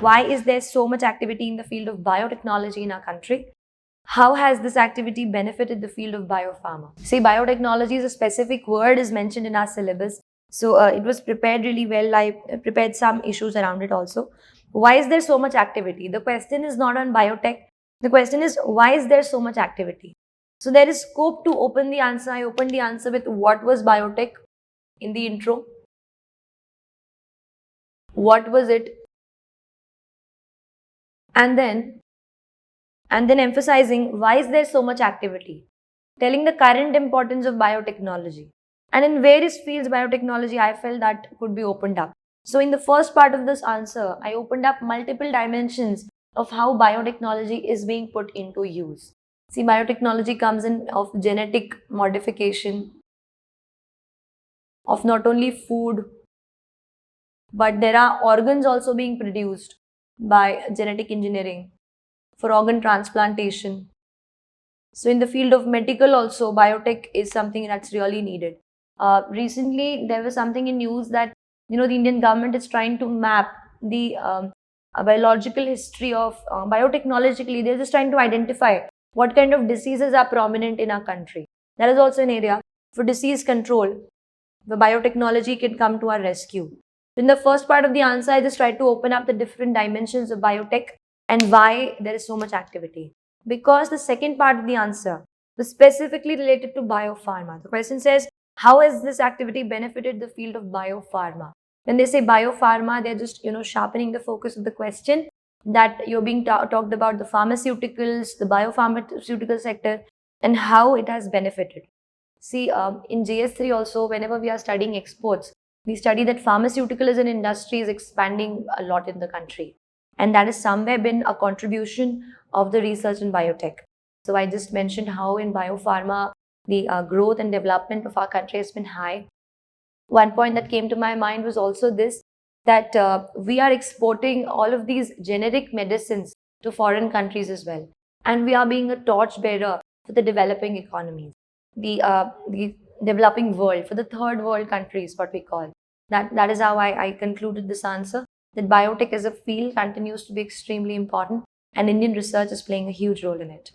Why is there so much activity in the field of biotechnology in our country? How has this activity benefited the field of biopharma? See, biotechnology is a specific word is mentioned in our syllabus. So it was prepared really well. I prepared some issues around it also. Why is there so much activity? The question is not on biotech. The question is, why is there so much activity? So there is scope to open the answer. I opened the answer with what was biotech in the intro. What was it? And then emphasizing why is there so much activity, telling the current importance of biotechnology. And in various fields, biotechnology, I felt that could be opened up. So in the first part of this answer, I opened up multiple dimensions of how biotechnology is being put into use. See, biotechnology comes in of genetic modification, of not only food, but there are organs also being produced by genetic engineering for organ transplantation. So in the field of medical also, biotech is something that's really needed. Recently, there was something in news that, the Indian government is trying to map the biological history of biotechnologically. They're just trying to identify what kind of diseases are prominent in our country. That is also an area for disease control. The biotechnology can come to our rescue. In the first part of the answer, I just tried to open up the different dimensions of biotech and why there is so much activity. Because the second part of the answer was specifically related to biopharma. The question says, how has this activity benefited the field of biopharma? When they say biopharma, they're just, sharpening the focus of the question that you're being talked about the pharmaceuticals, the biopharmaceutical sector, and how it has benefited. See, in JS3 also, whenever we are studying exports, we study that pharmaceutical as an industry is expanding a lot in the country. And that has somewhere been a contribution of the research in biotech. So I just mentioned how in biopharma, the growth and development of our country has been high. One point that came to my mind was also this, that we are exporting all of these generic medicines to foreign countries as well. And we are being a torchbearer for the developing economies, the developing world, for the third world countries, what we call. That is how I concluded this answer, that biotech as a field continues to be extremely important and Indian research is playing a huge role in it.